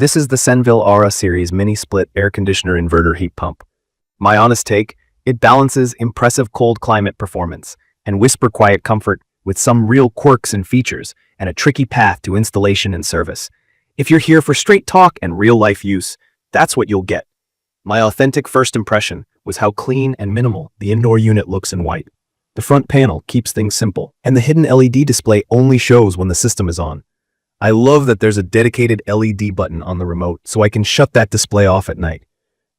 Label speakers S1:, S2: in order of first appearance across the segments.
S1: This is the Senville Aura Series mini-split air conditioner inverter heat pump. My honest take, it balances impressive cold climate performance and whisper quiet comfort with some real quirks and features and a tricky path to installation and service. If you're here for straight talk and real-life use, that's what you'll get. My authentic first impression was how clean and minimal the indoor unit looks in white. The front panel keeps things simple, and the hidden LED display only shows when the system is on. I love that there's a dedicated LED button on the remote so I can shut that display off at night.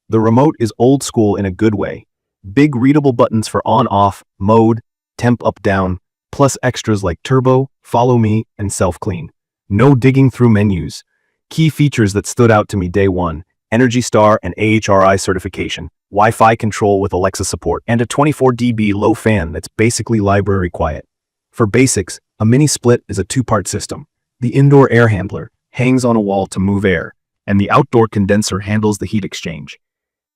S1: The remote is old school in a good way. Big readable buttons for on-off, mode, temp up-down, plus extras like turbo, follow me, and self-clean. No digging through menus. Key features that stood out to me day one: Energy Star and AHRI certification, Wi-Fi control with Alexa support, and a 24 dB low fan that's basically library quiet. For basics, a mini-split is a two-part system. The indoor air handler hangs on a wall to move air, and the outdoor condenser handles the heat exchange.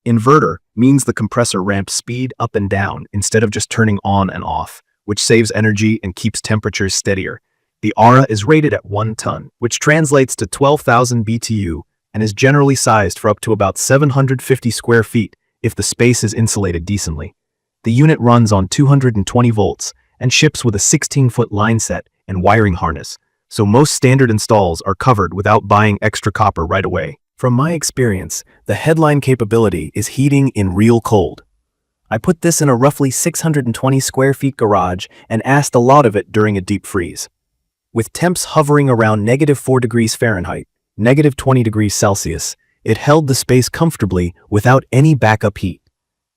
S1: Inverter means the compressor ramps speed up and down instead of just turning on and off, which saves energy and keeps temperatures steadier. The Aura is rated at 1 ton, which translates to 12,000 BTU, and is generally sized for up to about 750 square feet if the space is insulated decently. The unit runs on 220 volts and ships with a 16-foot line set and wiring harness, so most standard installs are covered without buying extra copper right away. From my experience, the headline capability is heating in real cold. I put this in a roughly 620 square feet garage and asked a lot of it during a deep freeze. With temps hovering around -4 degrees Fahrenheit, -20 degrees Celsius, it held the space comfortably without any backup heat.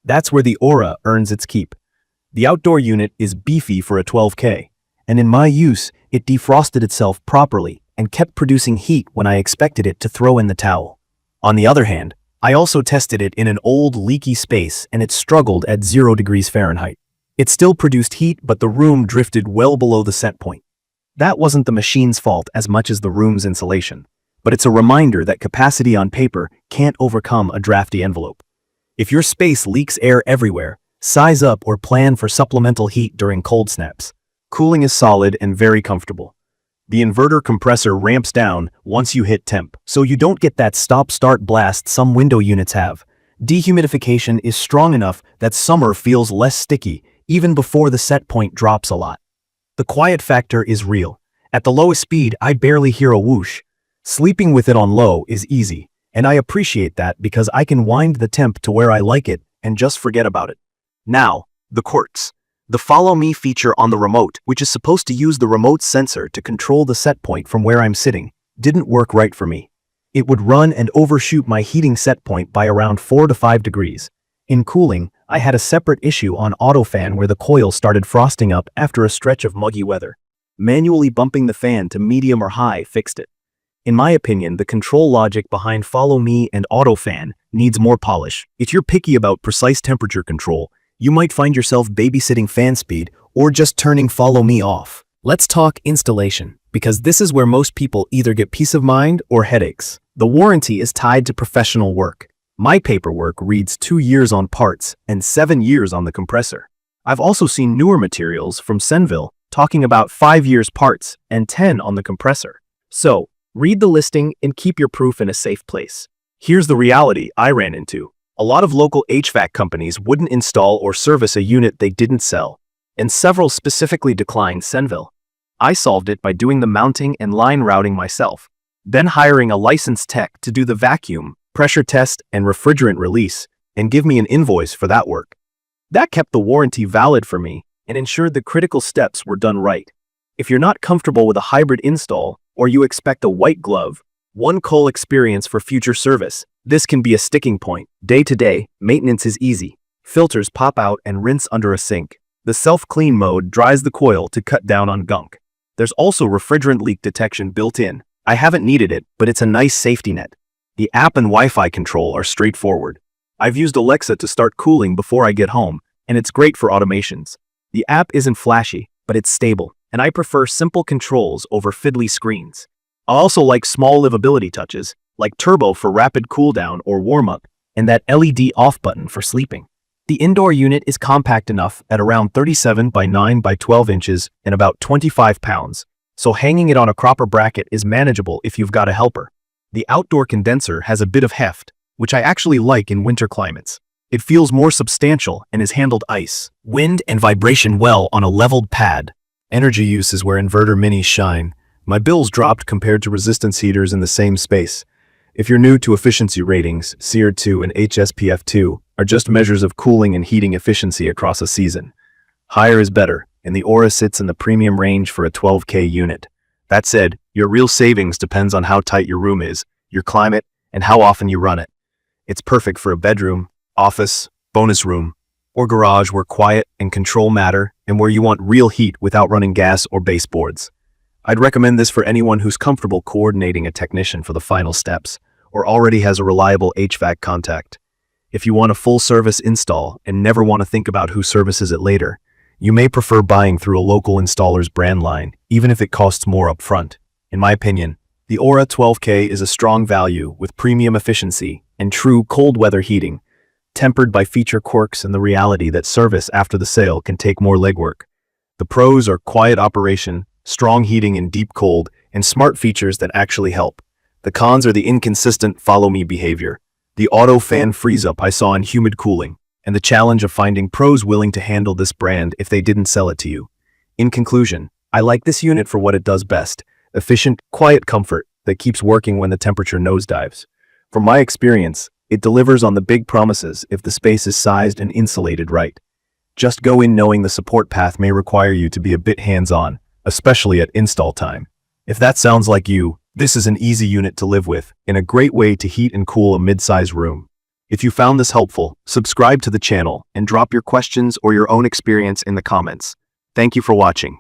S1: That's where the Aura earns its keep. The outdoor unit is beefy for a 12K, and in my use, it defrosted itself properly and kept producing heat when I expected it to throw in the towel. On the other hand, I also tested it in an old leaky space and it struggled at 0 degrees Fahrenheit. It still produced heat, but the room drifted well below the set point. That wasn't the machine's fault as much as the room's insulation, but it's a reminder that capacity on paper can't overcome a drafty envelope. If your space leaks air everywhere, size up or plan for supplemental heat during cold snaps. Cooling is solid and very comfortable. The inverter compressor ramps down once you hit temp, so you don't get that stop-start blast some window units have. Dehumidification is strong enough that summer feels less sticky even before the set point drops a lot. The quiet factor is real. At the lowest speed, I barely hear a whoosh. Sleeping with it on low is easy, and I appreciate that because I can wind the temp to where I like it and just forget about it. Now, the quirks. The Follow Me feature on the remote, which is supposed to use the remote sensor to control the set point from where I'm sitting, didn't work right for me. It would run and overshoot my heating set point by around 4 to 5 degrees. In cooling, I had a separate issue on auto fan where the coil started frosting up after a stretch of muggy weather. Manually bumping the fan to medium or high fixed it. In my opinion, the control logic behind Follow Me and auto fan needs more polish. If you're picky about precise temperature control, you might find yourself babysitting fan speed or just turning Follow Me off. Let's talk installation, because this is where most people either get peace of mind or headaches. The warranty is tied to professional work. My paperwork reads 2 years on parts and 7 years on the compressor. I've also seen newer materials from Senville talking about 5 years parts and 10 on the compressor. So, read the listing and keep your proof in a safe place. Here's the reality I ran into. A lot of local HVAC companies wouldn't install or service a unit they didn't sell, and several specifically declined Senville. I solved it by doing the mounting and line routing myself, then hiring a licensed tech to do the vacuum, pressure test, and refrigerant release, and give me an invoice for that work. That kept the warranty valid for me and ensured the critical steps were done right. If you're not comfortable with a hybrid install, or you expect a white glove, one-call experience for future service, this can be a sticking point. Day-to-day, maintenance is easy. Filters pop out and rinse under a sink. The self-clean mode dries the coil to cut down on gunk. There's also refrigerant leak detection built in. I haven't needed it, but it's a nice safety net. The app and Wi-Fi control are straightforward. I've used Alexa to start cooling before I get home, and it's great for automations. The app isn't flashy, but it's stable, and I prefer simple controls over fiddly screens. I also like small livability touches, like turbo for rapid cooldown or warm-up, and that LED off button for sleeping. The indoor unit is compact enough at around 37 by 9 by 12 inches and about 25 pounds, so hanging it on a cropper bracket is manageable if you've got a helper. The outdoor condenser has a bit of heft, which I actually like in winter climates. It feels more substantial and has handled ice, wind, and vibration well on a leveled pad. Energy use is where inverter minis shine. My bills dropped compared to resistance heaters in the same space. If you're new to efficiency ratings, SEER2 and HSPF2 are just measures of cooling and heating efficiency across a season. Higher is better, and the Aura sits in the premium range for a 12K unit. That said, your real savings depends on how tight your room is, your climate, and how often you run it. It's perfect for a bedroom, office, bonus room, or garage where quiet and control matter and where you want real heat without running gas or baseboards. I'd recommend this for anyone who's comfortable coordinating a technician for the final steps or already has a reliable HVAC contact. If you want a full-service install and never want to think about who services it later, you may prefer buying through a local installer's brand line, even if it costs more upfront. In my opinion, the Aura 12K is a strong value with premium efficiency and true cold weather heating, tempered by feature quirks and the reality that service after the sale can take more legwork. The pros are quiet operation, strong heating in deep cold, and smart features that actually help. The cons are the inconsistent follow-me behavior, the auto fan freeze-up I saw in humid cooling, and the challenge of finding pros willing to handle this brand if they didn't sell it to you. In conclusion, I like this unit for what it does best: efficient, quiet comfort that keeps working when the temperature nosedives. From my experience, it delivers on the big promises if the space is sized and insulated right. Just go in knowing the support path may require you to be a bit hands-on, especially at install time. If that sounds like you, this is an easy unit to live with and a great way to heat and cool a mid-size room. If you found this helpful, subscribe to the channel and drop your questions or your own experience in the comments. Thank you for watching.